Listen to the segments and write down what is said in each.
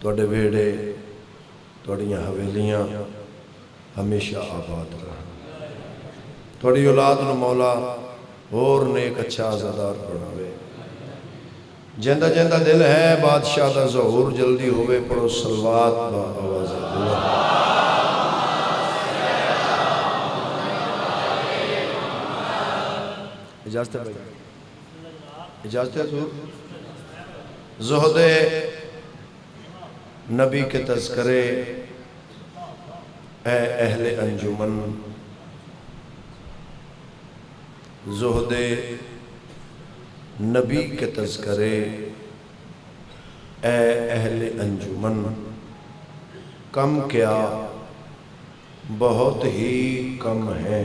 تواڈے ویڑے تواڈیاں حویلیاں ہمیشہ آباد رہن، تواڈی اولاد نو مولا اور نیک اچھا عزادار بناوے۔ جیندہ جیندہ دل ہے بادشاہ دا ظہور جلدی ہوئے، پڑھو صلوات با آواز اللہ۔ اجازت ہے بھائی، اجازت ہے حضور۔ زہد نبی کے تذکرے اے اہل انجمن، زہد نبی کے تذکرے اے اہل انجمن، کم کیا بہت ہی کم ہے،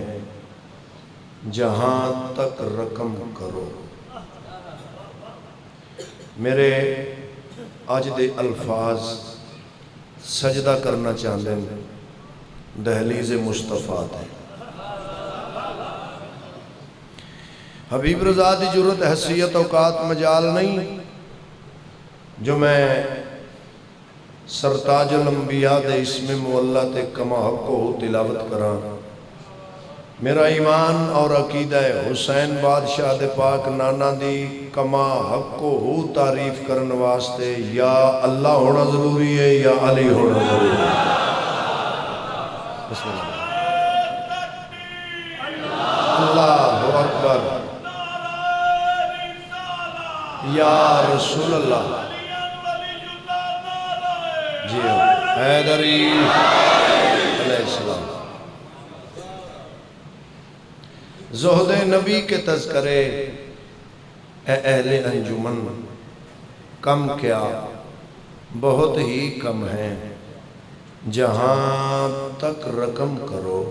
جہاں تک رقم کرو۔ میرے آج دے الفاظ سجدہ کرنا چاہتے ہیں، دہلیز مصطفیٰ ہے۔ حبیب رضا دی جرت حیثیت اوقات مجال نہیں جو میں سرتاج الانبیاء دے اسم مولا تے کما حق کو تلاوت کران۔ میرا ایمان اور عقیدہ حسین بادشاہ دے پاک نانا دی کما حق کو تعریف کرن واسطے یا اللہ ہونا ضروری ہے یا علی ہونا ضروری ہے۔ بسم اللہ، اللہ اکبر، یا رسول اللہ، جی حیدری علیہ السلام۔ زہد نبی کے تذکرے اے اہل انجمن، کم کیا بہت ہی کم ہے، جہاں تک رقم کرو۔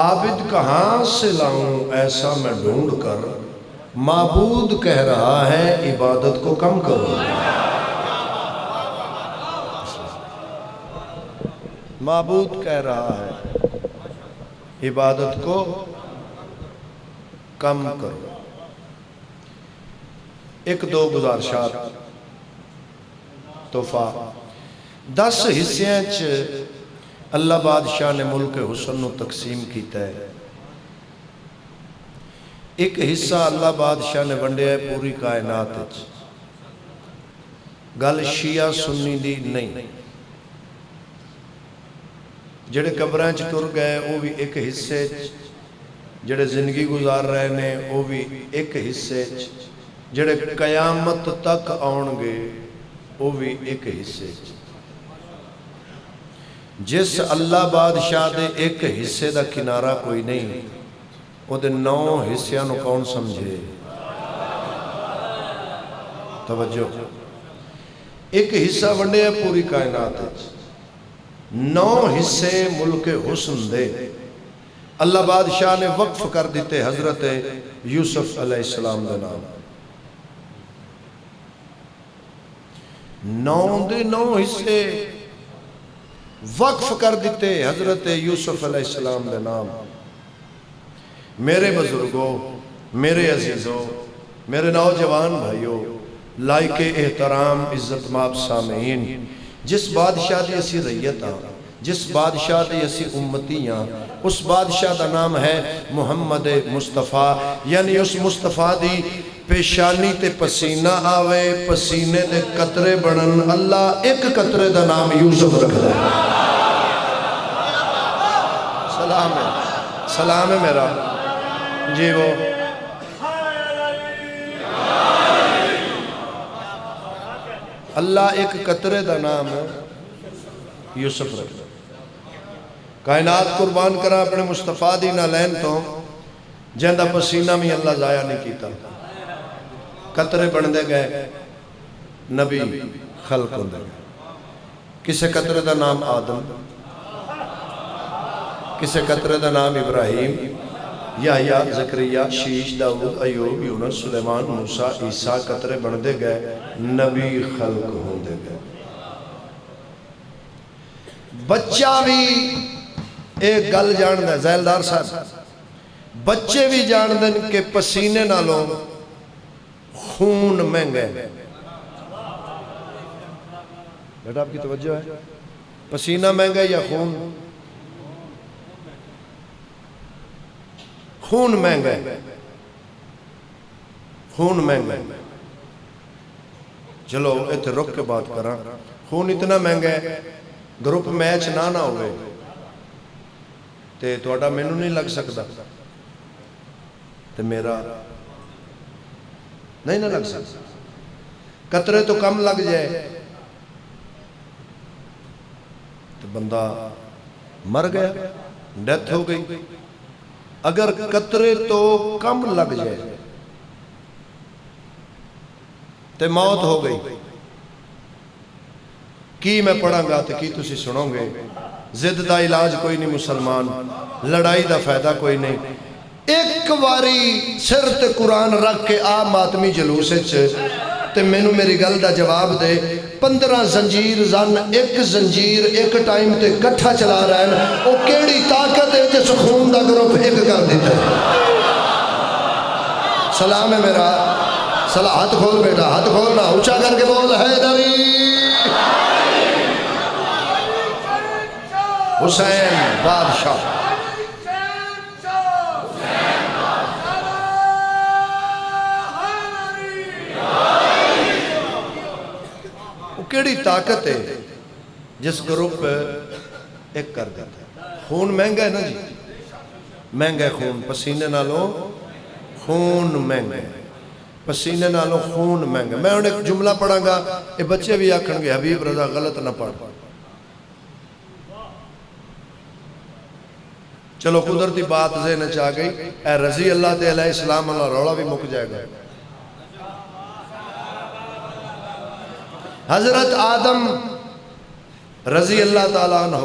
عابد کہاں سے لاؤں ایسا میں ڈھونڈ کر، معبود کہہ رہا ہے عبادت کو کم کرو۔ معبود کہہ رہا ہے عبادت کو کم کرو۔ ایک دو گزارشات تحفہ 10 حصیاں اللہ بادشاہ نے ملک حسن نو تقسیم کیتا ہے۔ ایک حصہ اللہ بادشاہ نے ونڈیا ہے پوری کائنات۔ گل شیعہ سنی دی نہیں، جڑے قبریں ٹر گئے وہ بھی ایک حصے، جڑے زندگی گزار رہے نے وہ بھی ایک حصے، جڑے قیامت تک آن گے وہ بھی ایک حصے۔ جس اللہ بادشاہ دے ایک حصے دا کنارہ کوئی نہیں، وہ دے 9 حصیاں نو کون سمجھے؟ توجہ، ایک حصہ ونڈے ہے پوری کائنات، 9 حصے ملک حسن دے اللہ بادشاہ نے وقف کر دیتے حضرت یوسف علیہ السلام دے نام۔ 9 دے 9 حصے وقف کر دیتے حضرت یوسف علیہ السلام دے نام۔ میرے بزرگوں، میرے عزیزوں، میرے نوجوان بھائیوں، لائق احترام عزت ماب سامعین، جس بادشاہ دی اسی ریت ہاں، جس بادشاہ دی اسی امتی ہاں، اس بادشاہ دا نام ہے محمد مصطفیٰ، یعنی اس مصطفیٰ دی پیشانی تے پسینہ آوے، پسینے دے قطرے بڑھن، اللہ ایک قطرے دا نام یوسف رکھ دے۔ سلام ہے، سلام ہے میرا جی وہ اللہ ایک قطرے دا نام یوسف رکھ دے۔ کائنات قربان کرا اپنے مصطفیٰ دی نہ لین تو جہندہ پسینہ میں اللہ ضائع نہیں کیتا، قطرے بڑھنے گئے، نبی خلق ہوندے گئے۔ کسے قطرے دا نام آدم، کسے قطرے دا نام ابراہیم، یحییٰ، زکریا، شیش، داؤد، ایوب، یونس، سلیمان، موسیٰ، عیسیٰ، قطرے بڑھنے گئے، نبی خلق ہوندے گئے۔ بچہ بھی ایک گل جان دے زیلدار صاحب، بچے بھی جان دیں کہ پسینے نالوں خون مہنگے، بیٹا آپ کی توجہ ہے؟ پسینہ مہنگا یا خون؟ خون مہنگا ہے، خون مہنگا ہے۔ چلو اتنے رک کے بات کرا، خون اتنا مہنگا ہے گروپ میچ نہ ہوئے تے تھوڑا مینوں نہیں لگ سکتا تے میرا نہیں نہ لگ سکتا، قطرے تو کم لگ جائے تو بندہ مر گیا، ڈیتھ ہو گئی۔ اگر قطرے تو کم لگ جائے تو موت ہو گئی۔ کی میں پڑھاں گا تو کی تسی سنو گے، زد دا علاج کوئی نہیں مسلمان، لڑائی دا فائدہ کوئی نہیں۔ ایک واری سر تے قرآن رکھ کے آ ماتمی جلوسے تے مینوں میری گل دا جواب دے، 15 زنجیر زن ایک زنجیر ایک ٹائم تے کٹھا چلا رہے ہیں، وہ کیڑی طاقت ہے جس خون دا گروپ ایک کر دیتا ہے؟ سلام ہے میرا، ہاتھ کھول بیٹا، ہاتھ کھولنا، اونچا کر کے بول حیدری حسین بادشاہ۔ کیڑی طاقت ہے جس گروپ ایک کر دیتا ہے؟ خون مہنگا ہے نا جی، مہنگا ہے خون، پسینے نالوں خون مہنگا ہے، پسینے نالوں خون مہنگا ہے۔ میں انہیں ایک جملہ پڑھاں گا، یہ بچے بھی آکھن گے حبیب رضا غلط نہ پڑھ۔ چلو قدرتی بات ذہن چاہ گئی، اے رضی اللہ تے علیہ السلام اللہ روڑا بھی مک جائے گا۔ حضرت آدم رضی اللہ تعالیٰ عنہ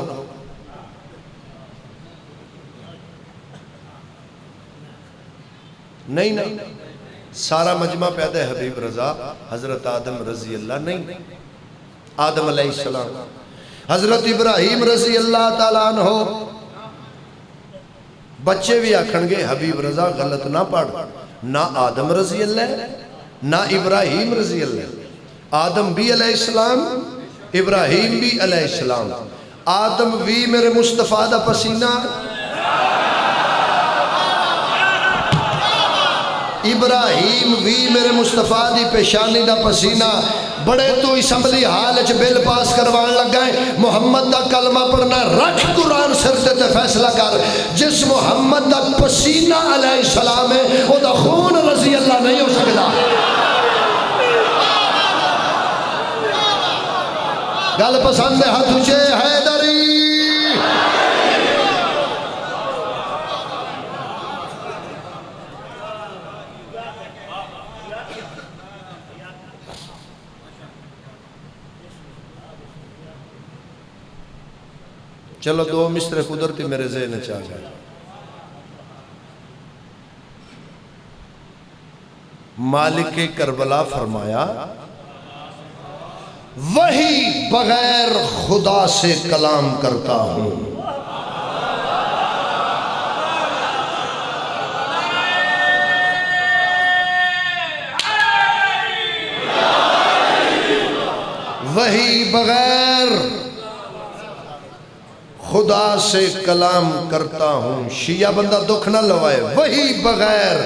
نہیں سارا مجمع پیدا ہے حبیب رضا، حضرت آدم رضی اللہ نہیں، آدم علیہ السلام، حضرت ابراہیم رضی اللہ تعالیٰ عنہ۔ بچے بھی آکھن گے حبیب رضا غلط نہ پڑھ، نہ آدم رضی اللہ نہ ابراہیم رضی اللہ، آدم بھی علیہ السلام، ابراہیم بھی علیہ السلام۔ آدم بھی میرے مصطفیٰ دا پسینہ، ابراہیم بھی میرے مصطفیٰ دی پیشانی دا پسینہ۔ بڑے تو اسمبلی حال اچھ بل پاس کروان لگ گئے، محمد دا کلمہ پڑھنا رکھ قرآن سرتے تے فیصلہ کر، جس محمد دا پسینہ علیہ السلام ہے وہ دا خون رضی اللہ نہیں ہو سکتا۔ گل پسند ہے ہاتھ اچھے حیدری۔ چلو دو مصر قدرتی میرے ذہن چاہ گئے۔ مالک کربلا فرمایا وہی بغیر خدا سے کلام کرتا ہوں، وہی بغیر خدا سے کلام کرتا ہوں۔ شیعہ بندہ دکھ نہ لوائے، وہی بغیر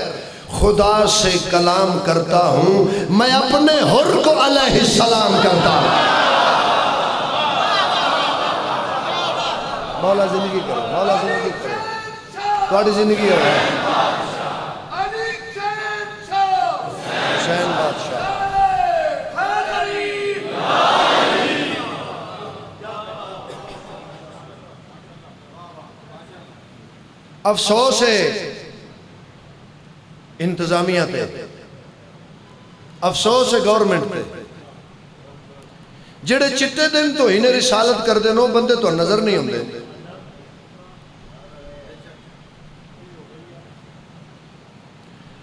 خدا سے کلام کرتا ہوں، میں اپنے حر کو علیہ السلام کرتا ہوں۔ مولا زندگی کرو، مولا زندگی کرو، تھوڑی زندگی ہو رہا ہے۔ حسین بادشاہ افسوس ہے انتظامیہ تے، افسوس ہے گورنمنٹ تے، جڑے چٹے دن تو ہی نے رسالت کر دے نو بندے تو نظر نہیں ہوندے۔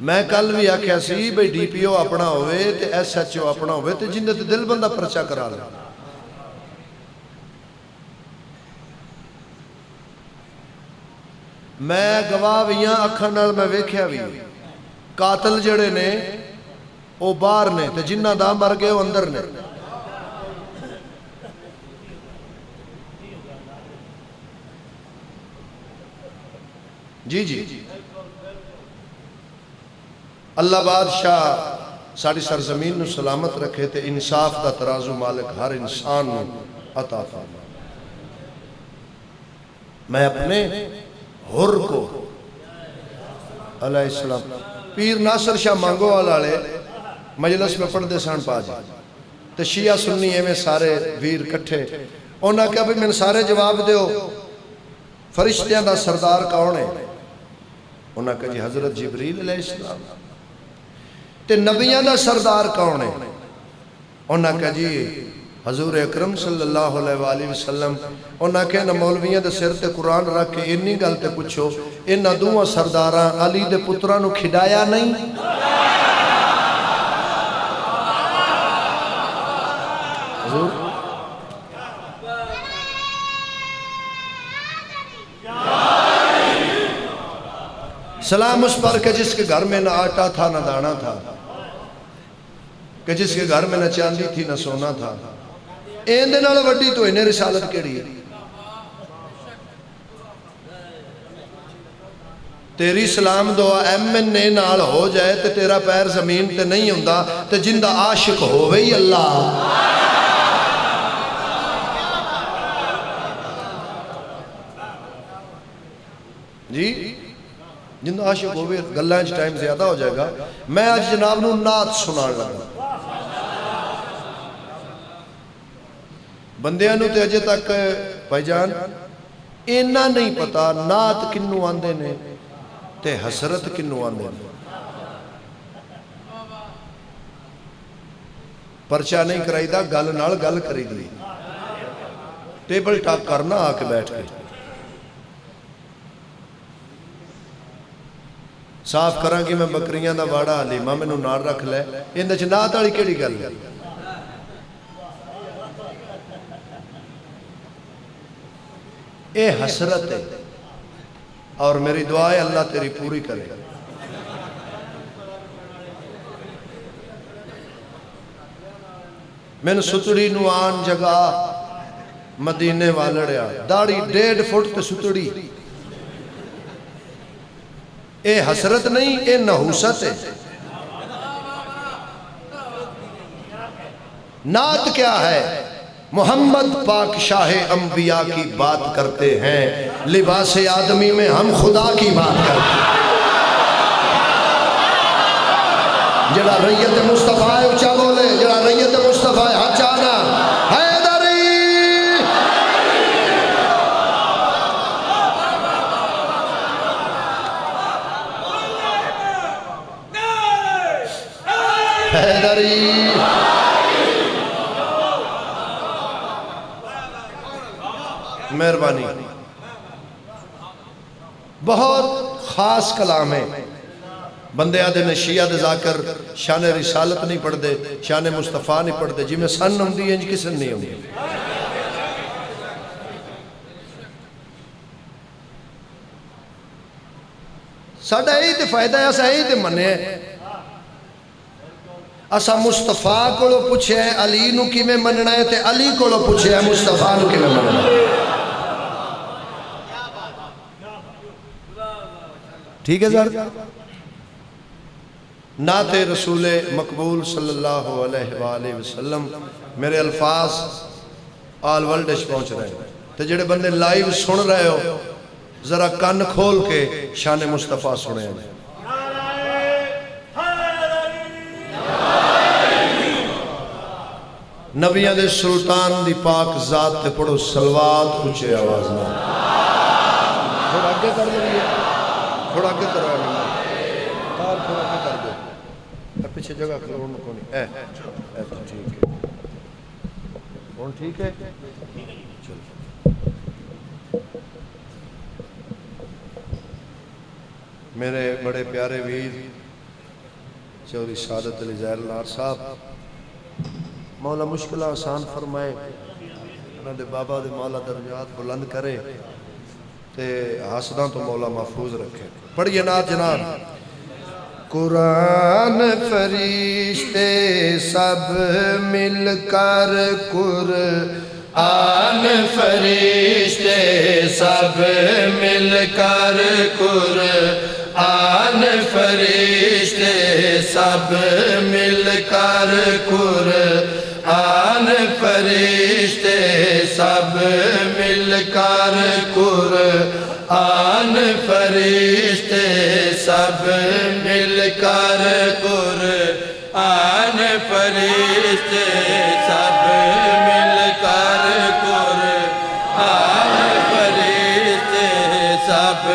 میں کل بھی آکھیا سی بھئی ڈی پی او اپنا ہوئے تے ایس ایچ او اپنا ہوئے تے جن تے دل بندہ پرچہ کرا لے۔ میں گواہ بھی ہاں، اکھاں نال میں ویکھیا بھی، قاتل جڑے نے او باہر نے تے جنہ دا مر گئے او اندر نے۔ جی جی اللہ بادشاہ ساری سرزمین نو سلامت رکھے تے انصاف دا ترازو مالک ہر انسان نو عطا فرما۔ میں اپنے حر کو علیہ السلام پیر ناصر شاہ مانگو والے مجلس میں پڑھ دے سان پا جی تے شیعہ سنی ایویں سارے ویر کٹھے انہاں کہا بھی میں سارے جواب دیو فرشتیاں دا سردار کون ہے؟ انہاں کہا جی حضرت جبریل علیہ السلام۔ تے نبیاں دا سردار کون ہے؟ انہاں کہا جی حضور اکرم صلی اللہ علیہ وآلہ وسلم۔ انہاں کہا نا مولویاں دے سر تے قرآن رکھ کے انی گل تے پوچھو انہاں دوہاں سرداراں علی دے پتراں نو کھڈایا نہیں؟ حضور سلام اس پر کہ جس کے گھر میں نہ آٹا تھا نہ دانا تھا، کہ جس کے گھر میں نہ چاندی تھی نہ سونا تھا، این دے نال وڈی تو انہیں رسالت کیڑی ہے؟ تیری سلام دعا ایم این نال ہو جائے تے تیرا پیر زمین تے نہیں ہوندہ تے جندہ عاشق ہووے ہی اللہ۔ جی جن عاشق ہوئے گلائنچ ٹائم زیادہ ہو جائے گا۔ میں آج جناب نو نعت سنان لگا، بندیاں نو تے اجے تک بھائی جان اینا نہیں پتا نعت کنو آندے نے تے حسرت کنو آندے نے۔ پرچہ نہیں کرائی دا گل نال گل کری دی، ٹیبل ٹاک کرنا آ کے بیٹھ کے صاف کراں کہ میں بکریاں دا واڑا حلیمہ میں نو نار رکھ لے اندھے چنات آلی کیڑی گل ہے؟ اے حسرت ہے اور میری دعا ہے اللہ تیری پوری کرے۔ میں ستڑی نو آن جگہ مدینے والڑیا داڑی 1.5 فٹ تے ستڑی، اے حسرت نہیں اے نحوست ہے۔ نعت کیا ہے؟ محمد پاک شاہ انبیاء کی بات کرتے ہیں، لباس آدمی میں ہم خدا کی بات کرتے ہیں۔ جڑا ریت مصطفیٰ اچھا بولے، جڑا ریت مصطفیٰ ہچانا حیدری۔ حیدری مہربانی، بہت خاص کلام ہے۔ بندے آدھے نے شیعہ دے ذاکر شان رسالت نہیں پڑھ دے، شان مصطفیٰ نہیں پڑھ دے، جی میں سن ہوں دی انج کسن نہیں ہوں دی۔ ساڑھا یہی تے فائدہ ہے، اسا یہی تے منے ہیں۔ اسا مصطفیٰ کو لو پوچھے ہیں علی نو کی میں مننا ہے تے علی کو لو پوچھے ہیں مصطفیٰ نو کی میں مننا ہے۔ ٹھیک ہے ذرا نعت رسول مقبول صلی اللہ علیہ وآلہ وسلم میرے الفاظ آل ورلڈش پہنچ رہے ہیں تو جڑے بندے لائیو سن رہے ہو ذرا کان کھول کے شان مصطفیٰ سنے ہیں۔ نبیاں دے سلطان دی پاک ذات تے پڑھو صلوات اونچے آواز نہ۔ تھوڑا آگے کر دو، تھوڑا آگے کرو کار تھوڑا آگے کر دو، پیچھے جگہ کھلو کو نہیں۔ اے تو ٹھیک ہے، کون ٹھیک ہے؟ میرے بڑے پیارے ویر چودھری سعادت علی ظاہر لار صاحب، مولا مشکلہ آسان فرمائے، انہاں دے بابا دے مولا درجات بلند کرے تے حسداں تو مولا محفوظ رکھے۔ پڑھئے نعت جناب۔ قرآن فرشتے سب مل کر آن فرشتے سب مل کر قرآن فرشتے سب مل کر قرآن فرشتے سب مل کر قرآن فرشتے سب مل کر قرآن فرشتے سب مل کر قرآن فرشتے سب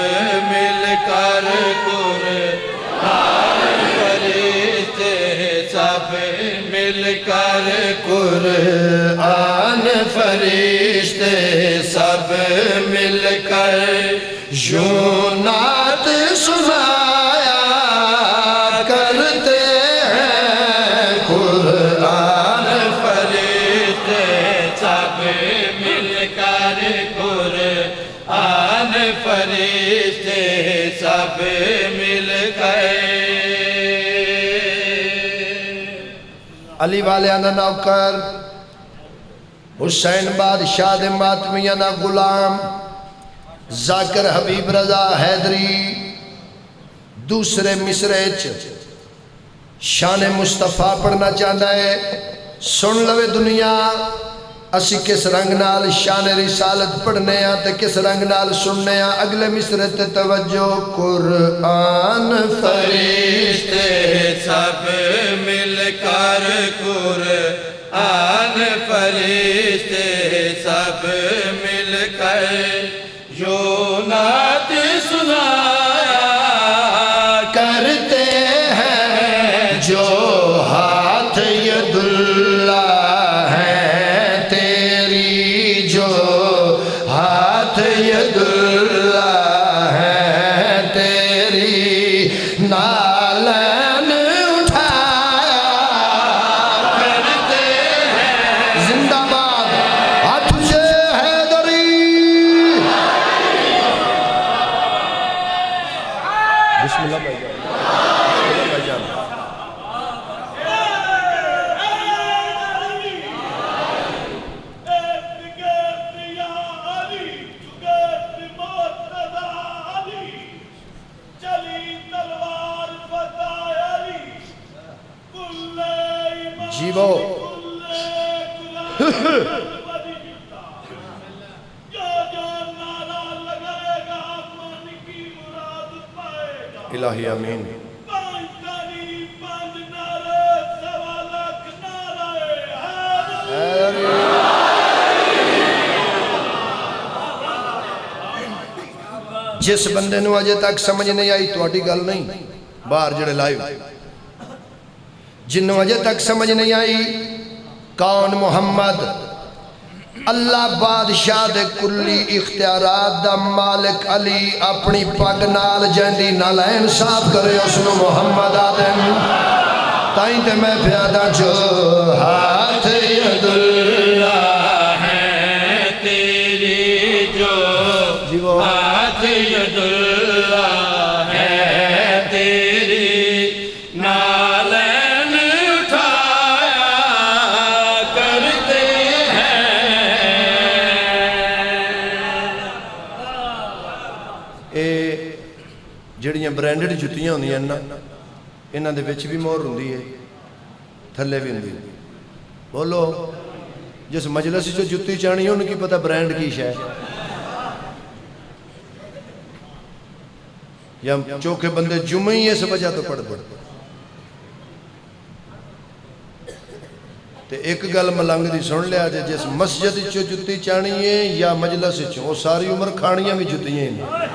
مل کر قرآن فرشتے سب مل کر قرآن فرشتے سب مل کر یوں نعت سنایا کرتے ہیں قرآن فرشتے سب مل کر قرآن فرشتے سب مل کر علی والے آنا نوکر حسین بادشاہ دے ماتمیاں نا غلام ذاکر حبیب رضا حیدری دوسرے مصرے شان مصطفیٰ پڑھنا چاہتا ہے سن لوے دنیا اسی کس رنگ نال شان رسالت پڑھنے ہیں تے کس رنگ نال سننے ہیں اگلے مصرے تے توجہ قرآن فرشتے سب مل کر قرآن فرشتے سب مل کر یوں نعت سنایا کرتے ہیں جو ہاتھ ید اللہ ہے تیری جو ہاتھ ید اللہ ہے تیری نالین اٹھایا کرتے ہیں زندہ باد ہاتھ سے حیدری بسم اللہ بھائی جان جیو الہی آمین جس بندے نو اجے تک سمجھ نہیں آئی تو اٹھی گل نہیں باہر جڑے لائیو جنہوں اجے تک سمجھ نہیں آئی کون محمد اللہ بادشاہ دے کلی اختیارات دا مالک علی اپنی پگ نال جیندی نالین صاف کرے اسنو محمد آدم تائیں تے میں پیادا جو ہاتھ ید اللہ ہے تیری جو ہاتھ ید اللہ ہے تیری نالین اٹھایا کرتے ہیں اے جڑیاں برینڈڈ جتیاں ہوندی ہیں نا انہاں دے وچ بھی مہر ہوندی ہے تھلے بھی ہوندی ہے بولو جس مجلس جو جتی چانی ہے ان کی پتہ برینڈ کی شے یا چوکے بندے جمعہ ہی اس وجہ تو پڑھ دے تے ایک گل ملنگ دی سن لیا جے جس مسجد چو جتی چانی ہے یا مجلس چو وہ ساری عمر کھانیاں بھی جتیاں ہیں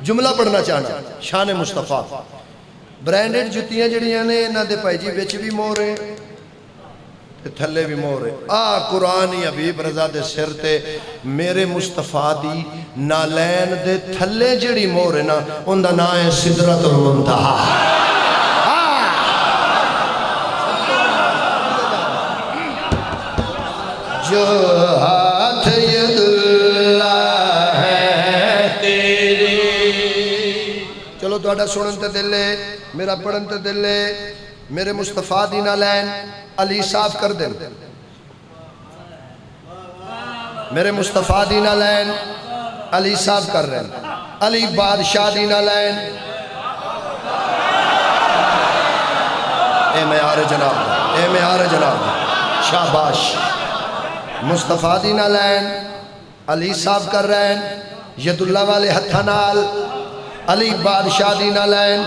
جملہ پڑھنا چاہنا شان مصطفیٰ برینڈڈ جتیاں جڑیاں نے انہاں دے پائی جی وچ بھی مورے تھلے بھی مورے قرآن حبیب رضا دے سر تے میرے مصطفیٰ دی نالین دے تھلے جڑی مورے نا ان دا نا ہے سدرت المنتہا جو ہاتھ ید اللہ ہے تیری چلو تو اڈا سنن تے دلے میرا پڑھن تے دلے میرے مصطفیٰ دین لین علی صاف کر دیں میرے مصطفیٰ دین لین علی صاف کر رہے ہیں علی بادشاہ دین لین اے معیار جناب اے معیار جناب شاباش مصطفیٰ دین لین علی صاف کر رہے ہیں ید اللہ والے ہتھا نال علی بادشاہ دین لین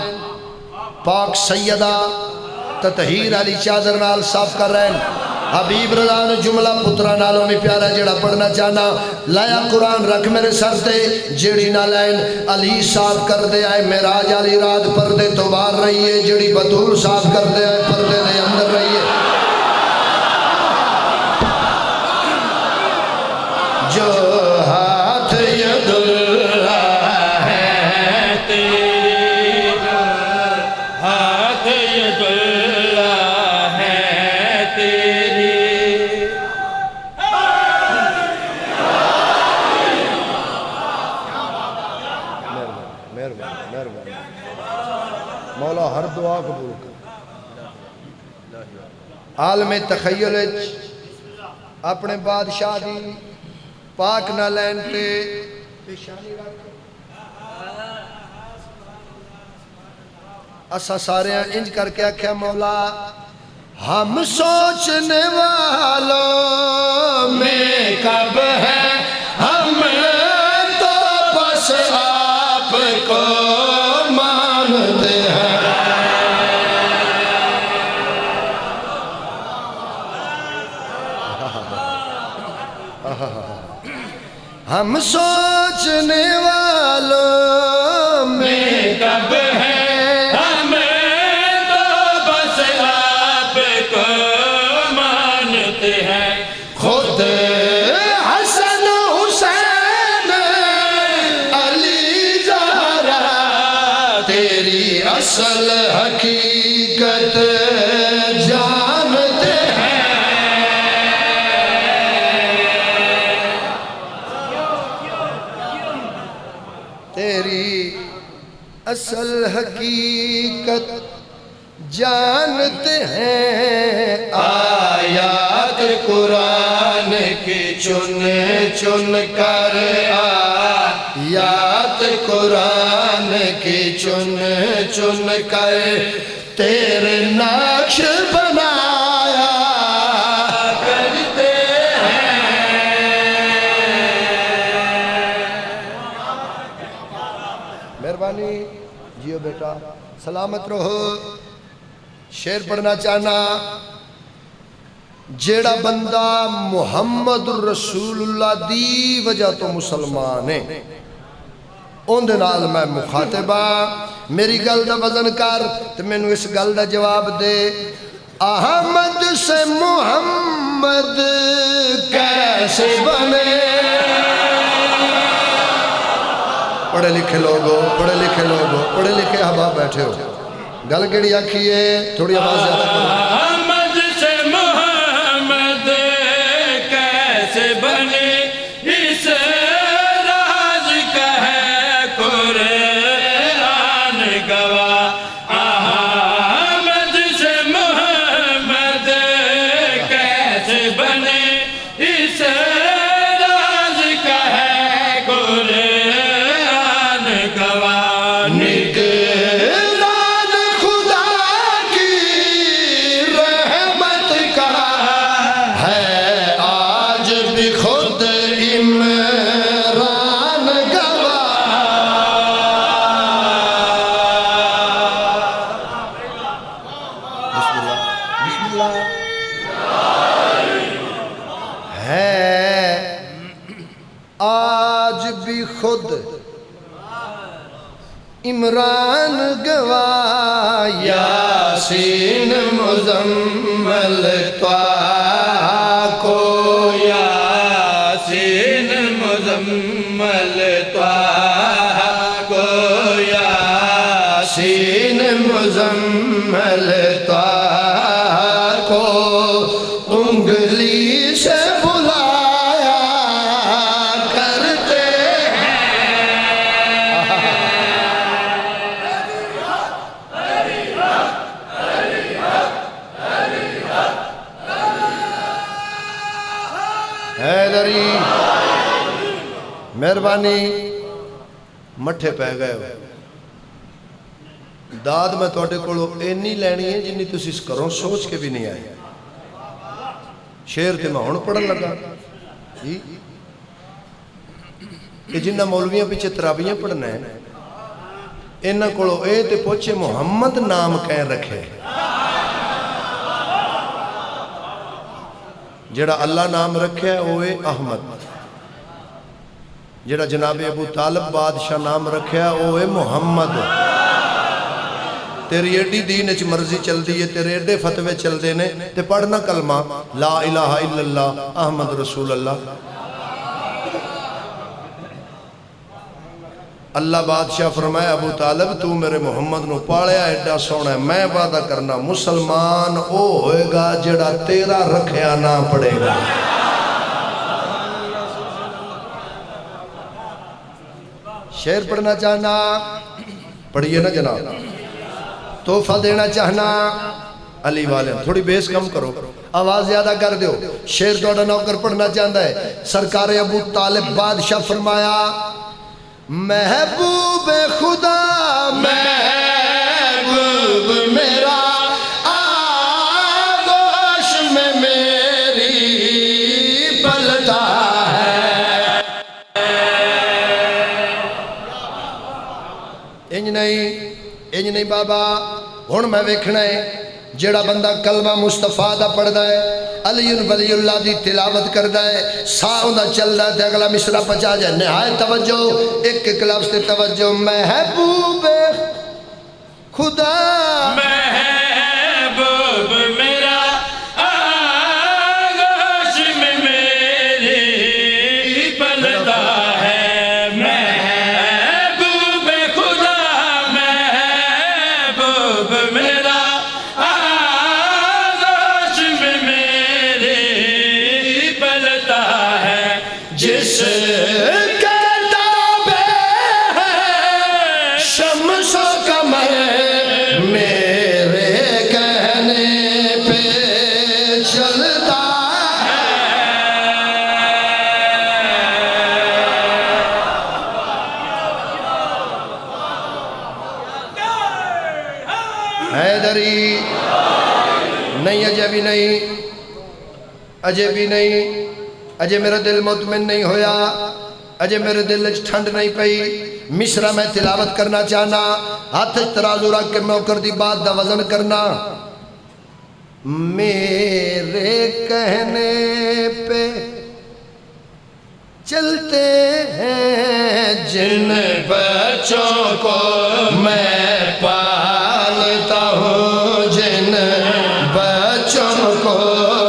پاک سیدہ تطہیر علی چادر نال صاف کر رہے ہیں حبیب رضا نے جملہ پترہ نالوں میں پیارا جڑا پڑھنا چاہنا لایا قرآن رکھ میرے سر تے جڑی نہ لین علی صاف کر دے آئے معراج علی رات پردے تو باہر رہیے جڑی بطول صاف کر دے آئے پردے دے اندر رہیے جو ہاتھ ید اللہ ہے تیری ہاتھ ید اللہ ہے تیری مولا ہر دعا قبول کر عالم تخیل اپنے بادشاہ دی پاک نہ لین تے پیشانی رکھ اسا سارے انج کر کے آکھیا مولا ہم سوچنے والوں میں کب ہے ہم تو بس آپ کو مانتے ہیں ہم سوچنے والوں میں کب ہے ہم تو بس آپ کو مانتے ہیں خود حسن حسین علی زہرا تیری اصل حقیقت جانتے ہیں تیری اصل حقیقت جانتے ہیں آیات قرآن کی چن چن کر آیات قرآن کی چن چن کر تیرے نقش بنایا کرتے مہربانی جیو بیٹا سلامت رہو شعر پڑھنا چاہنا جیڑا بندہ محمد رسول اللہ دی وجہ تو مسلمان ہے ان دے نال میں مخاطبہ میری گل دا وزن کر تو میں نے اس گل دا جواب دے احمد سے محمد کیسے بنے پڑھے لکھے لوگوں پڑھے لکھے احباب بیٹھے ہو گل کیڑی آکھی ہے تھوڑی آواز زیادہ کرو احمد سے محمد کیسے بنے اس راز کا ہے قرآن گواہ احمد سے محمد کیسے بنے اس راز کا ہے قرآن گواہ نگران خدا کی رحمت کا ہے آج بھی خود عمران گواہ بسم اللہ ہے آج بھی خود عمران گواہ یاسین مزمل طاہا کو یاسین مزمل طاہا کو یاسین مزمل طاہا کو انگلی سے بلایا کرتے ہیں حیدری مہربانی مٹھے پہ گئے ہو داد میں توڑے کولو اینی لینی ہے جنہی تو اس کروں سوچ کے بھی نہیں آئی شیر تے میں ہون پڑھن لگا جی کہ جنہ مولویاں پیچھے ترابیاں پڑھنا ہے انہ کولو اے تے پوچھے محمد نام کہیں رکھے جڑا اللہ نام رکھے اوے احمد جڑا جناب ابو طالب بادشاہ نام رکھے اوے محمد تیری ایڈی دین اچ مرضی چل دی ہے تیرے ایڈے فتوے چل دینے تے پڑھنا کلمہ لا الہ الا اللہ احمد رسول اللہ اللہ بادشاہ فرمائے ابو طالب تو میرے محمد نو پاڑیا ایڈا سونا ہے میں وعدہ کرنا مسلمان او ہوئے گا جڑا تیرا رکھیا نہ پڑے گا شعر پڑھنا چاہنا پڑھئے نا جناب تحفہ دینا چاہنا علی والے تھوڑی بیس کم کرو آواز زیادہ کر دیو شعر توڑا نوکر پڑھنا چاہتا ہے سرکار ابو طالب بادشاہ فرمایا محبوب خدا محبوب میرا آغوش میں میری پلتا ہے انج نہیں بابا ہن میں ویکھنا ہے جیڑا بندہ کلمہ مصطفیٰ دا پڑھدا ہے علی ولی اللہ دی تلاوت کردا ہے ساؤں دا چلدا ہے تے اگلا مصرع پچا جائے نہایت توجہ ایک ایک لفظ تے توجہ محبوب خدا محبوب میرا آغوش میں میری پلتا ہے محبوب خدا محبوب میرا جس کا تابع ہے شمس و قمر میرے کہنے پہ چلتا ہے حیدری نہیں اجے بھی نہیں اجے میرا دل مطمئن نہیں ہویا اجے میرے دل ٹھنڈ نہیں پئی مصرع میں تلاوت کرنا چاہنا ہاتھ ترازو رکھ کے موکر دی بات دا وزن کرنا میرے کہنے پہ چلتے ہیں جن بچوں کو میں پالتا ہوں جن بچوں کو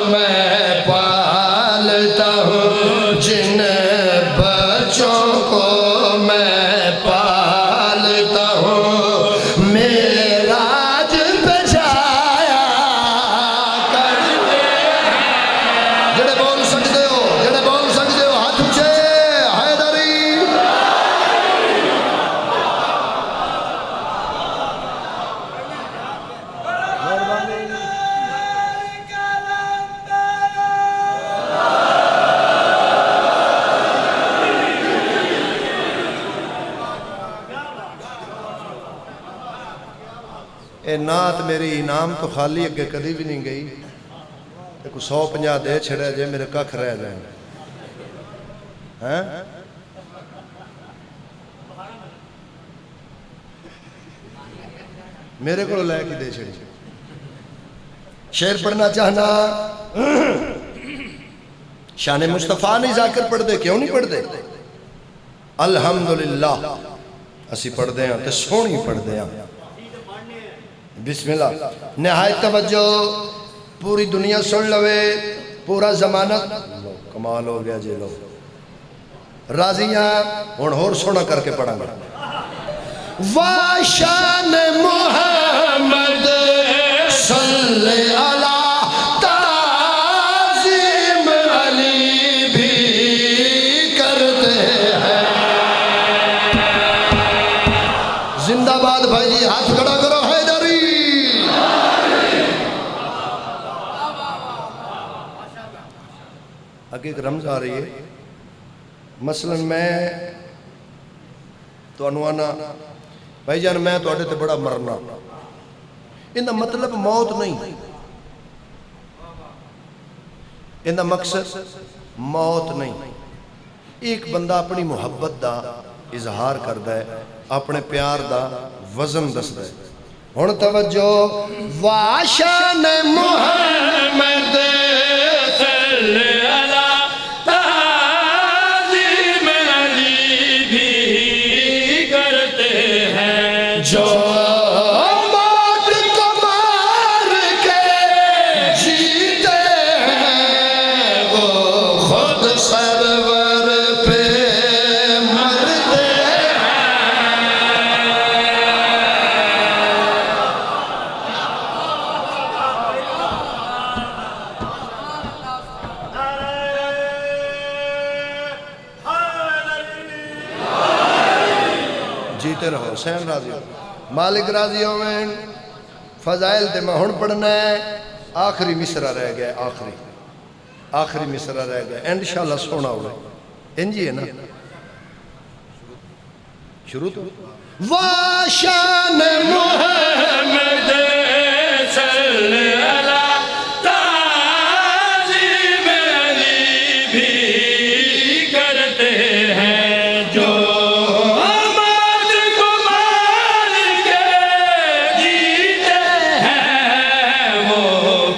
میں پالتا ہوں جن بچوں کو میں پالتا ہوں میراج پہ جایا کرتے جڑے بول سکتے ہو ہاتھ اونچے حیدری اے نات میری انعام تو خالی اگے کدی بھی نہیں گئی ایک 150 دے چھڑے جے میرے ککھ رہ جائیں ہیں میرے کو لے کے دے چھڑی شعر پڑھنا چاہنا شان مصطفیٰ نہیں ذاکر پڑھ دے کیوں نہیں پڑھ دے الحمدللہ اسی پڑھ دے ہیں تے سونی پڑھ دے ہیں بسم اللہ نہایت توجہ پوری دنیا سن لوے پورا زمانہ کمال ہو گیا جی لو راضیاں اور سونا کر کے پڑھا گا واشان محمد صلی اللہ تعظیم علی بھی کرتے ہیں زندہ باد بھائی جی ہاتھ کھڑا کرو حیدری اگے ایک رمز آ رہی ہے، مثلا میں تو آنا بھائی جان میں تو تے بڑا مرنا، ان دا مطلب موت نہیں، ان دا مقصد موت نہیں. ایک بندہ اپنی محبت دا اظہار کردا ہے، اپنے پیار دا وزن دسدا ہے. ہن توجہ، واشان محمد صلی اللہ تعظیم علی بھی کرتے ہیں جو موت کو مار کے جیتے ہیں، وہ خود سرور پہ مرتے ہیں. جیتے رہو، حسین راضی ہو، مالک راضی ہوئیں. فضائل تے میں ہن پڑھنا ہے، آخری مصرع رہ گیا، آخری مصرع رہ گیا، انشاءاللہ سونا ہوئے. انجی ہے نا، شروع تو واشان محمد صلی اللہ تعظیم علی بھی کرتے ہیں جو موت کو مار کے جیتے ہیں، وہ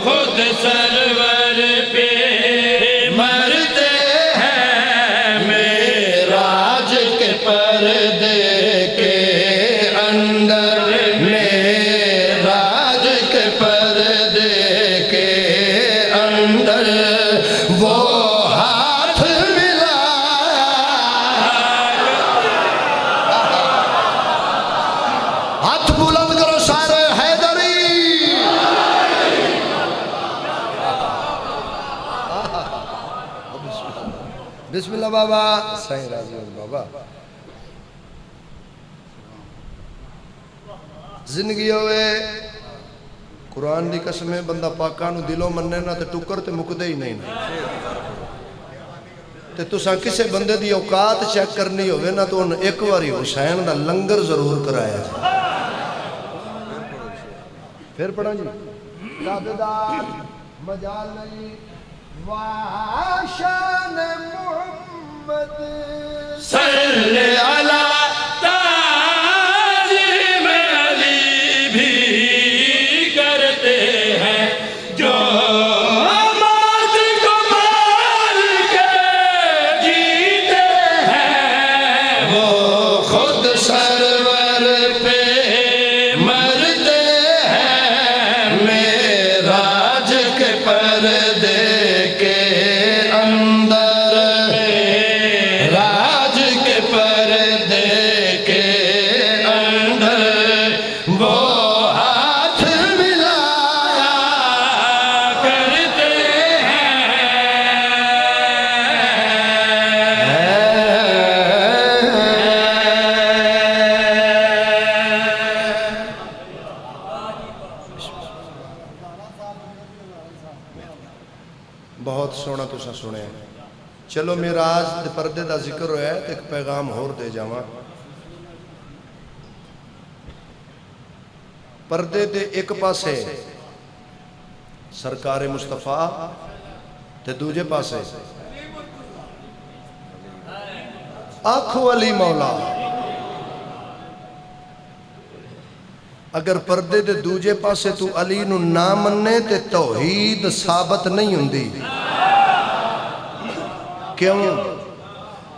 خود سرور پہ مرتے ہیں. راج کے پردے کے اندر، راج کے پردے کے اندر وہ ہاتھ ملا، ہاتھ بلند کرو سارے حیدری. بسم اللہ بابا، سائیں راضی ہوں بابا. زندگی ہوئے قرآن دی قسمیں بندہ پاکانو دلوں مننے نہ تے ٹکر تے مکدے ہی نہیں تے تساں کسے بندے دی اوقات چیک کرنی ہوئے نا تو ان ایک واری حسین دا لنگر ضرور کرایا جائے. پھر پڑھا جی، تابدار مجال نہیں. واشان محمد صلی اللہ تعظیم علی بھی کرتے ہیں جو موت کو مار کے جیتے ہیں، وہ خود سرور پہ مرتے ہیں. معراج کے پردے کے اندر، راج کے پردے کے اندر وہ ہاتھ ملایا کرتے بہت سونا تسا سنے. چلو معراج دے پردے دا ذکر ہویا ہے تو ایک پیغام ہور دے جاواں. پردے دے ایک پاسے سرکار مصطفیٰ تے دوجے پاسے آنکھو علی مولا. اگر پردے دے دوجے پاسے تو علی نو نہ مننے تے توحید ثابت نہیں ہوندی. کیوں؟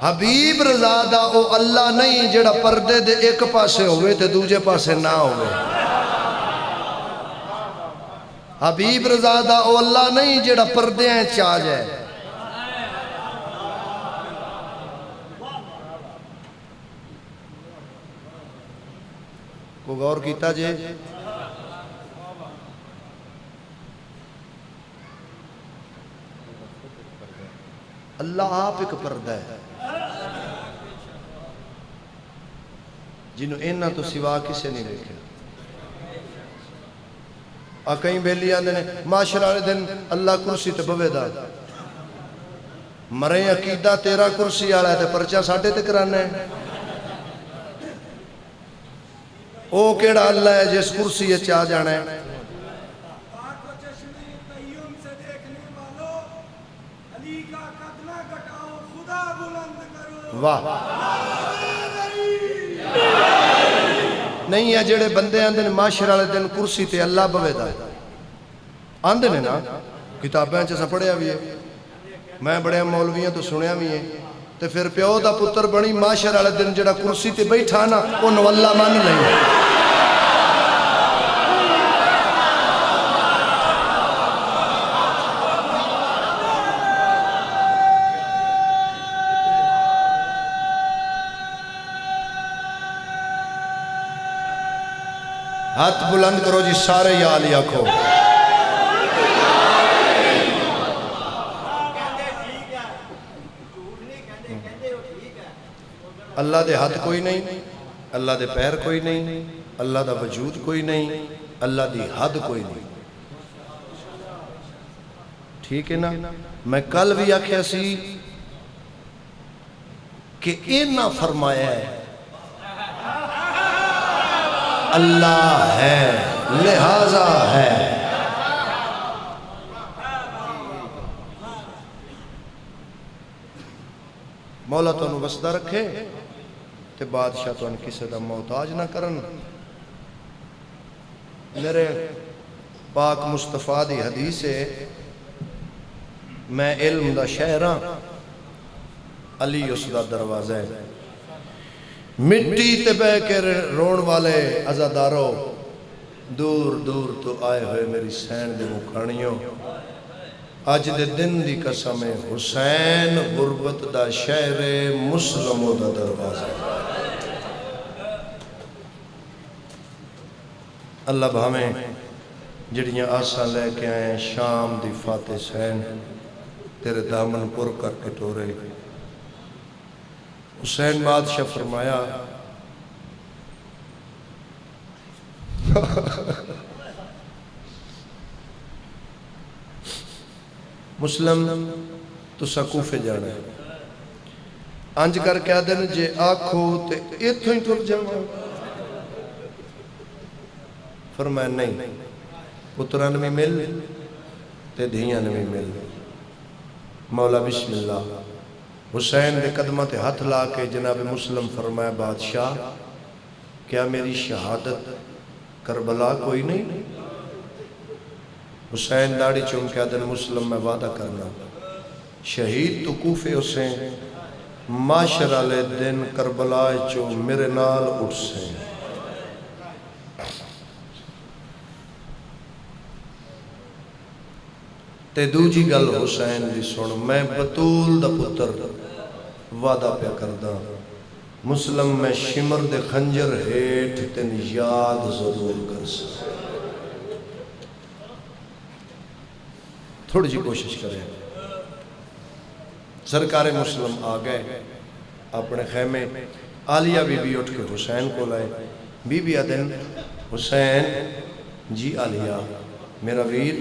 حبیب رضا دا او اللہ نہیں جڑا پردے دے ایک پاسے ہوئے تے دوجے پاسے نہ ہوئے. حبیب رضا دا او اللہ نہیں جڑا پردے ہیں چاہ جائے. کو غور کیتا جے؟ اللہ آپ ایک پردہ ہے جنہوں اینا تو سوا کسے نہیں دیکھے. کہیں بیلی آنے نے معاشرہ دن اللہ کرسی تے بوے دا مرے عقیدہ تیرا کرسی والا ہے تے پرچہ ساڈے تے کرانا ہے. او کیڑا اللہ ہے جس کرسی وچ آ جانا ہے؟ واہ نہیں ہے جڑے بندے آندے نے معاشر والے دن کرسی تے اللہ بوے دا آندے نے نا کتاباں چ اساں پڑھیا بھی ہے میں بڑے مولویاں تو سنیا بھی ہے تے پھر پیو دا پتر بنی معاشر والے دن جڑا کرسی تے بیٹھا نا اونوں اللہ مان لئی. ہاتھ بلند کرو جی سارے یا علی آکھو. اللہ دے ہاتھ کوئی نہیں، اللہ دے پیر کوئی نہیں، اللہ دا وجود کوئی نہیں، اللہ دی حد کوئی نہیں. ٹھیک ہے نا؟ میں کل بھی آکھیا سی کہ اینا فرمایا ہے اللہ ہے لہذا ہے. مولا تو انہوں وسدہ رکھے تے بادشاہ تو ان کسی دا محتاج نہ کرن. میرے پاک مصطفیٰ دی حدیث ہے میں علم دا شہراں علی اس دا دروازہ ہے. مٹی تے بہ کے رون والے عزادارو دور دور تو آئے ہوئے میری سین دے مکھانیوں اج دے دن دی قسم حسین غربت دا شہر مسلموں دا دروازہ. اللہ بھامیں جڑیاں آساں لے کے آئیں شام دی فاتح سین تیرے دامن پر کر کے ٹورے. حسین بادشاہ فرمایا مسلم تو سکوفے جانا ہے. انج کر کے دن جے آکھو تے ایتھوں ہی ٹر جاواں. فرمایا نہیں پتران بھی مل تے دھیان بھی مل. مولا بسم اللہ حسین دے قدمہ تے ہاتھ لا کے جناب مسلم فرمایا بادشاہ کیا میری شہادت کربلا کوئی نہیں؟ حسین داڑی چون کے دن مسلم میں وعدہ کرنا شہید تو کوفے حسین معاشر والے دن کربلا چو میرے نال اٹھ سے. تے دوجی گل حسین دی سن میں بطول دا پتر وعدہ پہ کردہ مسلم میں شمر دے خنجر ہیٹ تین یاد ضرور کر سکتا. تھوڑی جی کوشش کریں. سرکار مسلم آ گئے اپنے خیمے. عالیہ بی بی اٹھ کے حسین کو لائے. بی بی آدن حسین جی عالیہ میرا ویر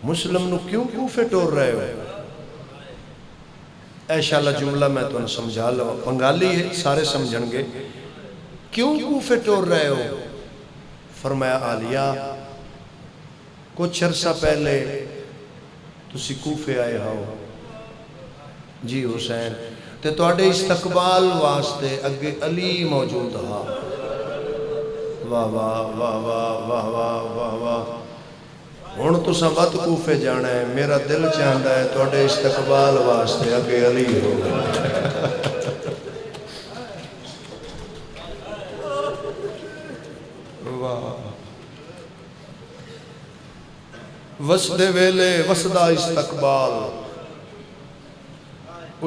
مسلم نو کیوں کوفے ٹور رہے ہو؟ ایشاللہ جملہ میں تو سمجھا لو پنگالی ہے سارے سمجھن گے. کیوں کوفے ٹور رہے ہو؟ فرمایا عالیہ کچھ عرصہ پہلے تسی کوفے آئے ہو. جی حسین تے تواڈے استقبال واسطے اگے علی موجود ہا. واہ واہ واہ واہ واہ واہ واہ واہ. ہن تساں وت کوفے جانا ہے میرا دل چاہندا ہے تواڈے استقبال واسطے اگے علی ہو. واہ وسدے ویلے وسدا استقبال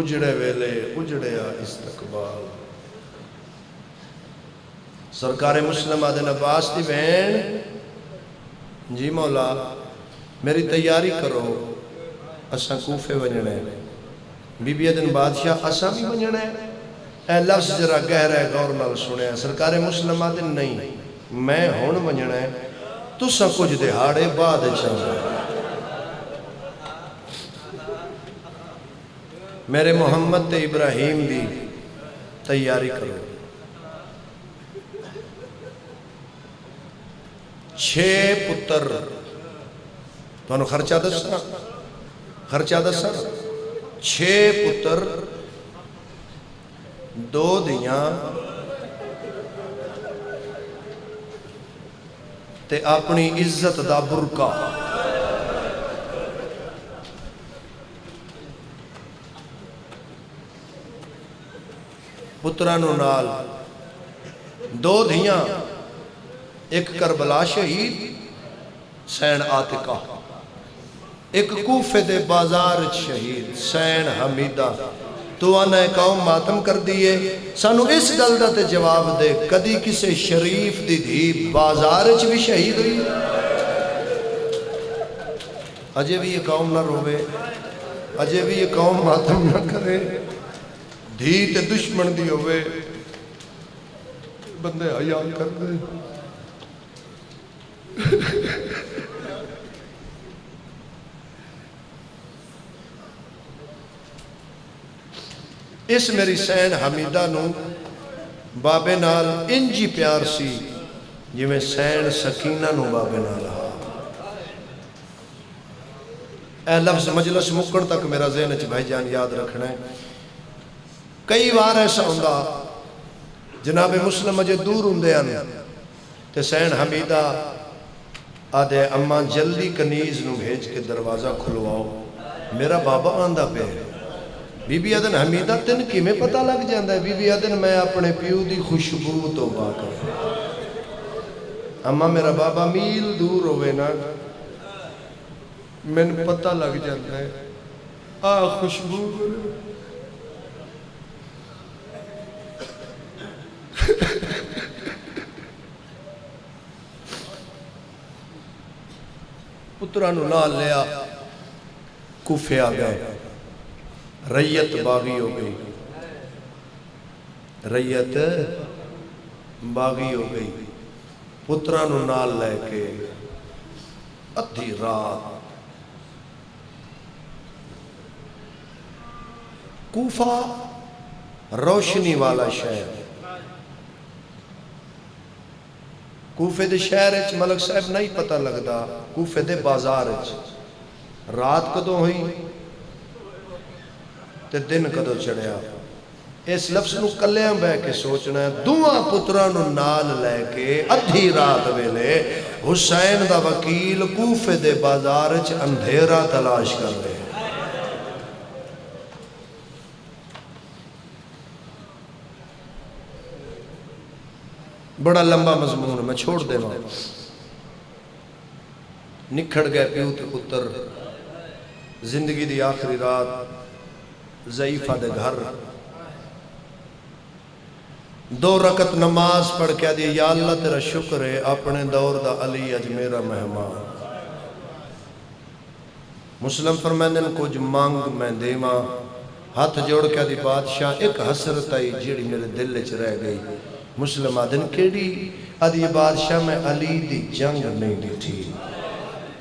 اجڑے ویلے اجڑیا استقبال. سرکار مسلم آدن عباس دی بہن جی مولا میری تیاری کرو اساں کوفے ونجنا ہے. بی بی آدن بادشاہ اساں بھی ونجنا ہے. اے لفظ ذرا گہرا ہے غور نال سنیا. سرکار مسلم آدن نہیں میں ہون ونجنا ہے تساں کچھ دہاڑے بعد چاہوں. میرے محمد تے ابراہیم دی تیاری کرو 6 پتر تو انہوں خرچہ دسا 6 پتر 2 دیاں تے اپنی عزت دا برکا پترانو نال 2 دھیاں ایک کربلا شہید سین آتکا ایک کوفے دے بازار شہید سین حمیدہ تو آنا قوم ماتم کر دیئے سانو اس گلدہ تے جواب دے کدی کسے شریف دی دھی بازار بھی شہید ہوئی اجے بھی یہ قوم نہ روے اجے بھی یہ قوم ماتم نہ کرے دھی تے دشمن دی ہوئے بندے حیاء کر دے اس میری سین حمیدہ نو بابے نال انجی پیار سی جی میں سین سکینہ نو بابے نال ہاں اے لفظ مجلس مکن تک میرا ذہن چ بھائی جان یاد رکھنا ہے کئی بار ایسا ہوندہ جناب مسلم اجے دور ہوندے آنے تے سین حمیدہ آدھے اماں جلدی کنیز نو بھیج کے دروازہ کھلواؤ میرا بابا آندہ پہ ہے بی بی آدن حمیدہ تن کی میں پتہ لگ جاندہ ہے بی بی آدن میں اپنے پیو دی خوشبو تو واقف اماں میرا بابا میل دور ہوئے نا میں نے پتہ لگ جاندہ ہے خوشبو پترانو نال لیا کوفے آ گئے ریت باغی ہو گئی ریت باغی ہو گئی پترانو نال لے کے ادھی رات کوفہ روشنی والا شہر کوفے دے شہر اچ ملک صاحب نہیں پتہ لگدا کوفے دے بازار اچ رات کدوں ہوئی تے دن کدوں چڑھیا اس لفظ نو کلیاں بہ کے سوچنا ہے دعا پترانو نال لے کے ادھی رات ویلے حسین دا وکیل کوفے دے بازار اچ اندھیرا تلاش کر رہے بڑا لمبا مضمون میں چھوڑ دے ماں نکھڑ گئے پیو تے پتر زندگی دی آخری رات ضعیفہ دے گھر 2 رکعت نماز پڑھ کے دی یا اللہ تیرا شکر ہے اپنے دور دا علی اج میرا مہمان مسلم فرمائندن کچھ مانگ میں دیواں ہاتھ جوڑ کے دی بادشاہ ایک حسرت آئی جیڑی میرے دل وچ رہ گئی مسلم آدن کیڑی آدھی بادشاہ میں علی دی جنگ نہیں دی تھی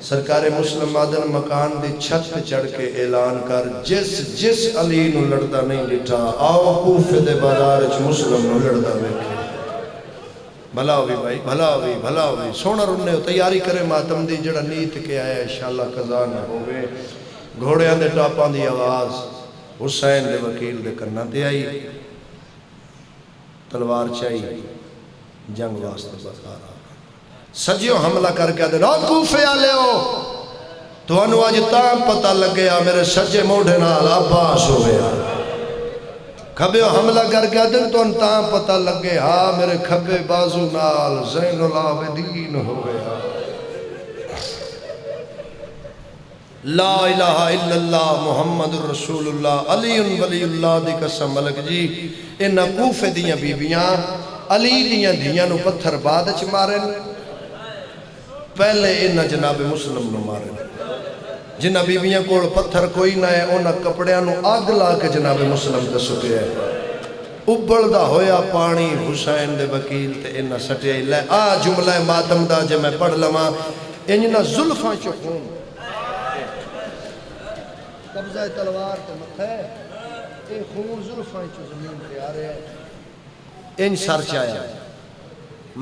سرکار مسلم آدن مکان دی چھت چڑھ کے اعلان کر جس علی نو لڑدا نہیں ڈٹھا آؤ کوفے دے بازار وچ مسلم نو لڑدا ویکھے بھلا ہوئی بھائی بھلا ہوئی سونا رنے تیاری کرے ماتم دی جڑا نیت کے آیا انشاءاللہ قضا نہ ہوئے گھوڑیاں دے ٹاپاں دی آواز حسین دے وکیل دے کرنا تے آئی تلوار چاہیے جنگ واسطے بازار آ سجیوں حملہ کر کے دے رو کوفے آ لے ہو تو انو آج تاں پتہ لگیا میرے سجے موڑے نال عباس ہو گیا کھبیوں حملہ کر کے دے تو ان تاں پتہ لگے ہاں میرے کھبے بازو نال زین العابدین ہو گیا لا الہ الا اللہ محمد رسول اللہ علی ولی اللہ دی قسم ملک جی انہا کوفے دیاں بیبیاں علی دیاں دیاں نو پتھر بعد اچ مارن پہلے انہا جناب مسلم نو مارن جنہ بیبیاں کوڑ پتھر کوئی نہ ہے انہا کپڑیاں نو آگ لا کے جناب مسلم تے سٹے ہے ابل دا ہویا پانی حسین دے وکیل تے انہا سٹے لے جملہ ماتم دا جے میں پڑھ لما انہا ظلفاں چکون قبضہ تلوار تے مکھے ان سر چایا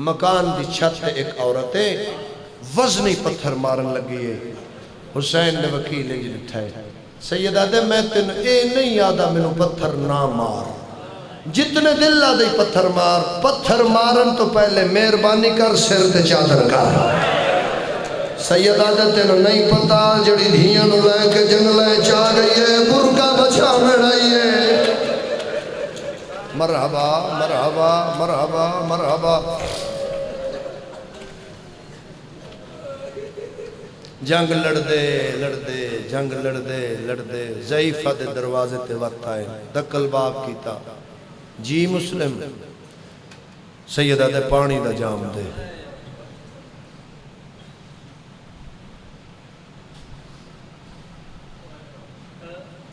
مکان دی چھت ایک عورت وزنی پتھر مارن لگی ہے حسین نے وکیل انج لٹھا ہے سیدہ دے میں تین اے نہیں یادا میں پتھر نہ مار جتنے دل لا دے پتھر مارن تو پہلے مہربانی کر سر تے چادر کر سیدہ دے تینوں نہیں پتا جڑی دھیاں نو لے کے جنگلیں چاہ گئی ہے برکا بچا مڑائی ہے مرحبا مرحبا مرحبا مرحبا جنگ لڑ دے جنگ لڑ دے ضعیفہ دے دروازے تے وقت آئے دکل باب کیتا جی مسلم سیدہ دے پانی دا جام دے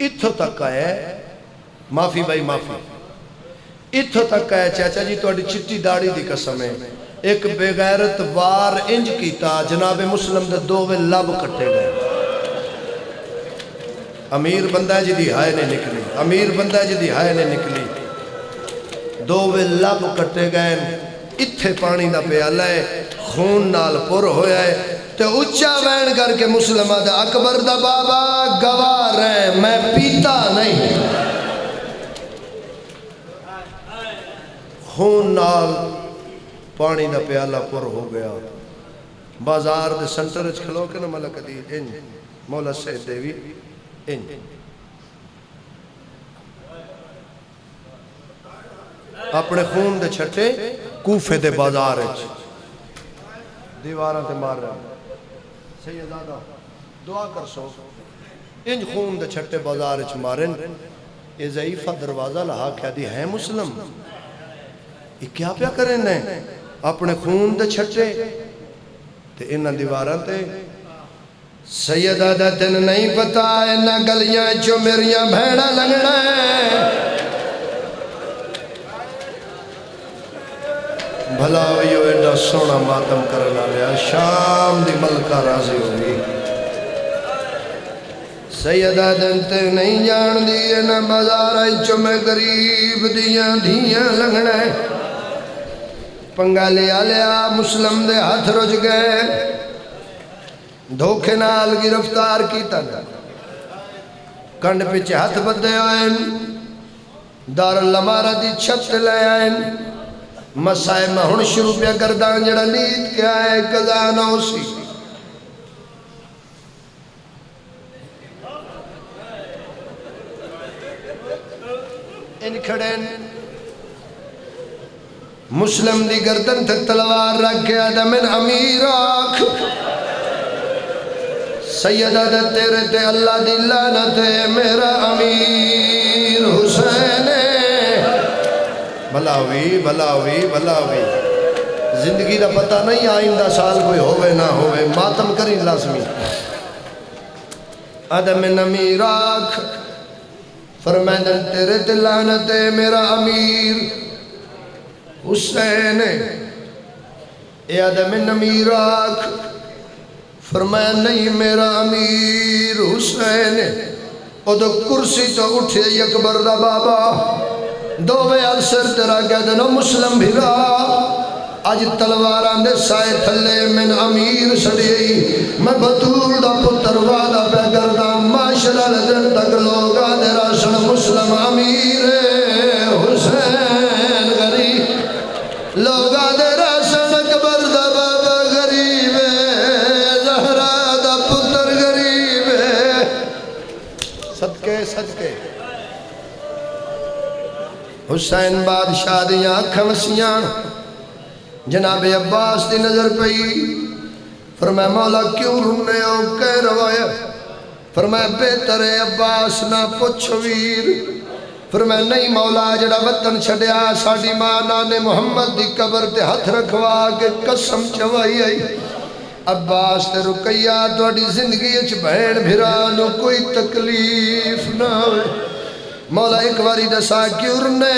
اتھو تک آئے معافی بھائی معافی اتھو تک آئے چاچا جی تو اڈی چٹی داڑی دی قسم ہے ایک بے غیرت وار انج کیتا جناب مسلم دے دووے لب کٹے گئے امیر بندہ جی دی ہائے نے نکلی امیر بندہ جی دی ہائے نے نکلی دووے لب کٹے گئے اتھے پانی دا پیالہ ہے خون نال پر ہویا ہے تے اچھا وین کر کے مسلمہ دا اکبر دا بابا گوار ہے میں پیتا نہیں خون نال پانی دا پیالہ پر ہو گیا بازار دے سنٹر اچھ کھلو کے نا ملک دید انج مولا سید دیوی انج اپنے خون دے چھٹے کوفے دے بازار اچھ دیواراں تے مار رہا سیدادہ دعا کر سو انج خون دے چھٹے بازار اچھ مارن یہ ضعیفہ دروازہ لہا کیا دی ہے مسلم یہ کیا پیا کریں نے اپنے خون دے چھٹے تے انہ دیواراں تے سیدہ دا تن نہیں پتا انہ گلیاں جو میریاں بھیڑا لگنا ہے بھلا ویو ایڈا سونا ماتم کرنا لیا شام دی ملکہ راضی ہوگی سیدہ دن تے نہیں جان دی انہ بازار جو میں غریب دیاں دھیاں لگنا ہے پنگا لیا مسلم دے ہاتھ رج گئے دھوکے نال گرفتار کیتا گیا کنڈ پیچھے ہاتھ بدے آئین دار اللمارہ دی چھت لے آئین مسائے مہن شروع پہ کردان جڑا نیت کیا ہے قضا نوسی ان کھڑین مسلم دی گردن تک تلوار رکھ کے آدھا من امیر آکھ سیدہ دے تیرے تے اللہ دی لعنت ہے میرا امیر حسین بلاوی بلاوی بلاوی زندگی دا پتہ نہیں آئندہ سال کوئی ہوئے نہ ہوئے ماتم کریں لازمی آدھا من امیر آکھ فرمائدن تیرے تے لعنت ہے میرا امیر حسین اے آدم امیر آکھ فرمایا نہیں میرا امیر حسین او دو کرسی تو اٹھے اکبر دا بابا دووے عرصر تیرا کہہ دنو مسلم بھیرا آج تلواران دے سائے تھلے من امیر سڑیئی میں بطول دا پتر وعدہ پہ کردہ معاشرہ لدن تک لوگا دے راشن مسلم امیر حسین غریب لوگا دے راشن اکبر دا بابا غریب زہرہ دا پتر غریب صدقے صدقے حسین بادشاہ دیاں کھمسیاں جناب عباس دی نظر پئی فرمایا مولا کیوں رونے ہو کہہ روایا فرمایا بہتر ہے عباس نہ پوچھ ویر فرمایا نہیں مولا جڑا وطن چھڑیا ساڑی ماں نانے محمد دی قبر تے ہتھ رکھوا کے قسم چوائی آئی عباس تے رکیہ توڑی زندگی اچھ بھین بھرانو کوئی تکلیف نہ ہوئے مولا ایک واری دسا کیوں رونے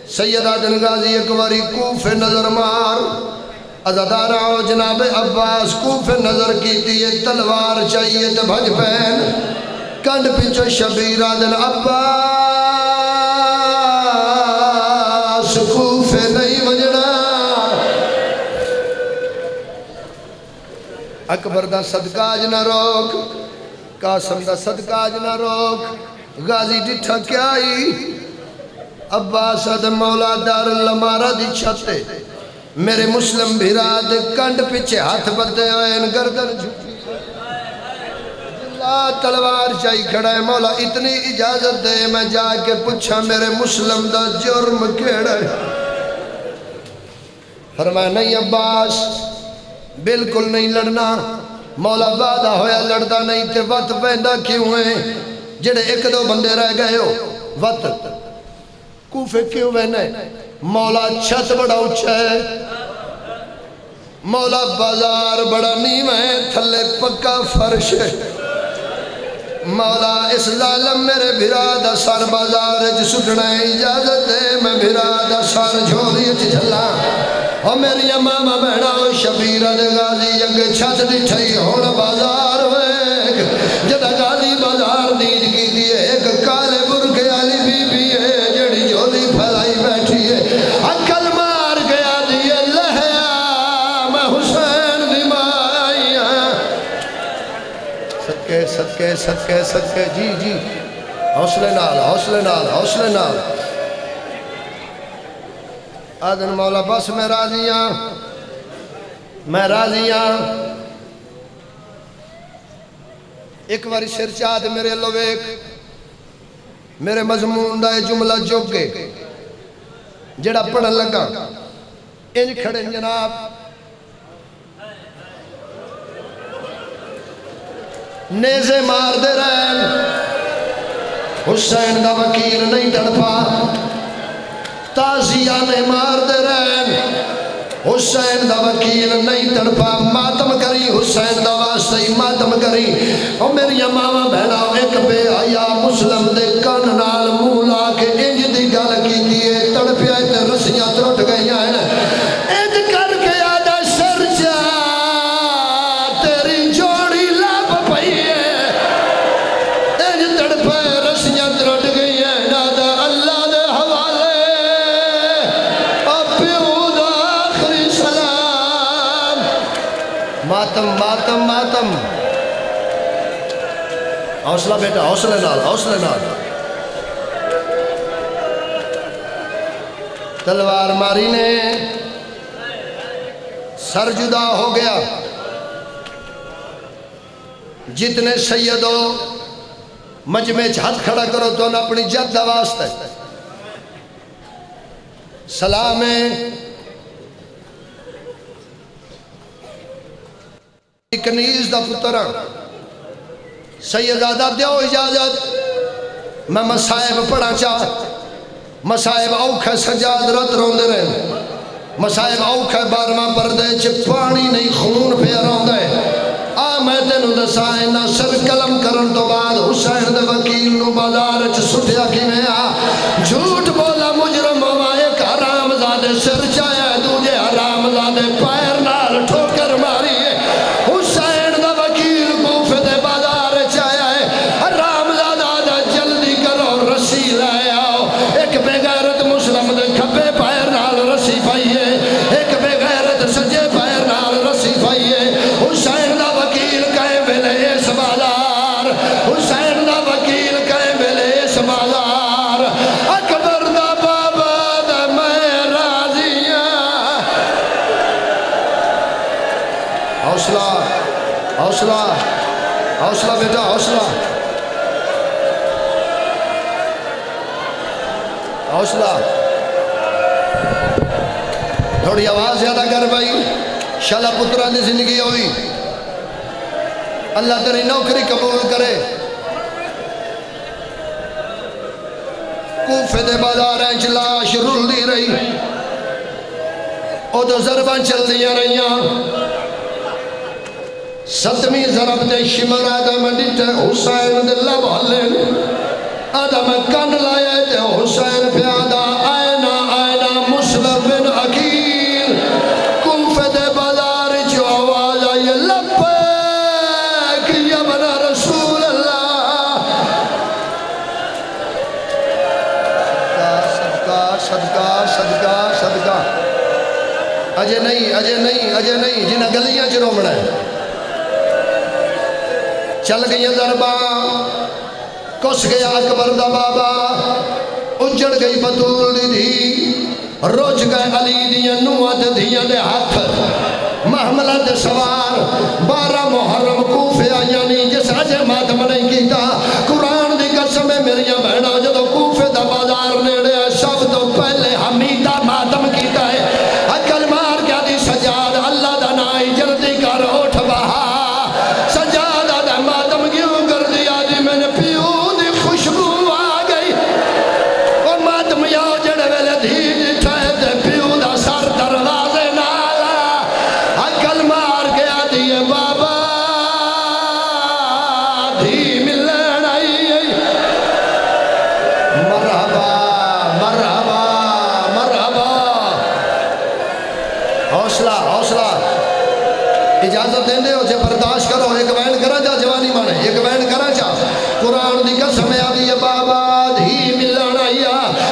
سیدہ دنگازی ایک واری کوفے نظر مار ازادارہ ہو جناب عباس کوفے نظر کیتی ہے تلوار چاہیے تو بھج پین کنڈ پیچھو شبیرہ دن عباس اکبر دا صدقہ اج نہ روک، قاسم دا صدقہ اج نہ روک، غازی ڈٹھا کیا آئی عباس دا مولا دار المارا دی چھتے میرے مسلم بھیراد کنڈ پیچھے ہاتھ بدے ہوئے ان گردن جھکی اللہ تلوار چاہی کھڑا ہے مولا اتنی اجازت دے میں جا کے پوچھا میرے مسلم دا جرم کیڑا ہے فرمایا نہیں عباس بالکل نہیں لڑنا مولا وعدہ ہویا لڑدا نہیں تے وقت پہندا کیوں ہے جڑے ایک دو بندے رہ گئے ہو وقت کوفے کیوں بہنے مولا چھت بڑا اچھا ہے مولا بازار بڑا نیم ہے تھلے پکا فرش ہے مولا اس ظالم میرے بھرادہ سار بازار سٹنا اجازت دے میں بھرادہ سار جھولی جھلا اور میری ماما بہنا شبیر غازی جنگ چھت ڈٹھائی ہونا بازار ہوئے جدہ غازی بازار نیج کی دیئے ایک کالے برکے علی بی بی ہے جڑی جھولی پھیلائی بیٹھی ہے عقل مار گیا دیئے لہیا میں حسین دی مائی صدقے صدقے صدقے صدقے جی جی حوصلے نال حوصلے نال حوصلے نال آدن مولا بس میں راضی ہاں ایک باری سر چاہت میرے لویک میرے مضمون دا جملہ جوگے جڑا پڑھن لگا انج کھڑے جناب نیزے مار دے رہن حسین دا وکیل نہیں تڑپا تازیانے مار دے رہن حسین دا وکیل نہیں تڑپا ماتم کری حسین دا واسطی ماتم کری اور میری ماما بہنا ایک بے آیا مسلم دے کن نال مولا کے انج دی گل کی دیئے تڑپیا تے رسیاں ترٹ گئی ہیں انج کر کے آدھا سر جا تیری جوڑی لاب پئی ہے انج تڑپا رسیاں ترٹ گئی ہیں نادا اللہ دے حوالے ماتم ماتم ماتم حوصلہ بیٹا حوصلے نال حوصلے نال تلوار ماری نے سر جدا ہو گیا جتنے سیدوں مجمع ہاتھ کھڑا کرو تو نہ اپنی جد دا واسطہ سلام ہے کنیز دا پترہ سیدادہ دیو اجازت میں مسائب پڑھا چاہ مسائب اوکھے سجاد رت روندے رہے مسائب اوکھے بارما پردے چھ پانی نہیں خون پہ روندے میں تینو دسائیں نہ سر کلم کرن تو بعد حسین دے وکیل نو بازار چھ سٹیا کی میں جھوٹ بولا مجرم ہوا ایک حرام زادے سر چایا دوجے حرام زادے پیر نال ٹھوکر ماری ہے حسین دا وکیل کوفے دے بازار چایا ہے حرام زادہ جلدی کرو رسی لائے آؤ ایک بے غیرت مسلم دے کھبے پیر نال رسی پائیے ایک بے غیرت سجے پیر نال رسی پائیے حسین دا وکیل کہے ملے اس بازار حسین دا وکیل کہے ملے اس بازار اکبر دا بابا دا میں راضیاں حوصلہ حوصلہ حوصلہ بیٹا حوصلہ حوصلہ تھوڑی آواز زیادہ کر بھائی شالا پتران دی زندگی ہوئی اللہ تیری نوکری قبول کرے کوفے دے بازار انچ لاش رول دی رہی او دو ضربان چل دیا رہیاں ستمی ضرب دے شمر آدم ڈٹے حسین دے لب حلن آدم کن لائے تے حسین پیادہ آئینہ آئینہ مسلم بن عقیل کوفے دے بازار جو آواز آئی لبیک یا بنا رسول اللہ صدقہ صدقہ صدقہ صدقہ اجے نہیں جنہ گلیاں چ رومنا ہے چل گئی ضرباں کس گیا اکبر دا بابا اجڑ گئی بطول دی دھی روج گئے علی دیاں نوات دیاں دے ہاتھ محملہ دے سوار 12 محرم کوفے آیانی جس اجے ماتم نہیں کیتا قرآن دی قسم میریاں بہناں جدو کوفے دا بازار نیڑے سب تو پہلے حمیدہ ماتم کیتا ہے اکل مار کیا دی سجاد اللہ دا نائی جلدی کر اٹھ بہا سجادہ دا ماتم کیوں کر دیا دی میں نے پیو دی خوشبو آ گئی وہ ماتم یاو جڑے ویلے دھی جٹھائے تے پیو دا سر دروازے نالا اکل مار گیا دیئے بابا دھی ملن آئی مرحبا مرحبا مرحبا حوصلہ حوصلہ اجازت دیں دے ہو جے برداشت کرو ایک بین کرا جا جوانی مانے ایک بین کرا جا قرآن دی قسم آدھی ہے بابا دھی ملن آئی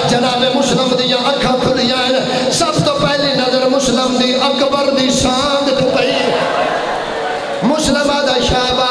جناب مسلم دیا اکھا کھلیا ہے سب تو پہلی نظر مسلم دی اکبر دی سانگ تو پہی مسلم آدھا شابہ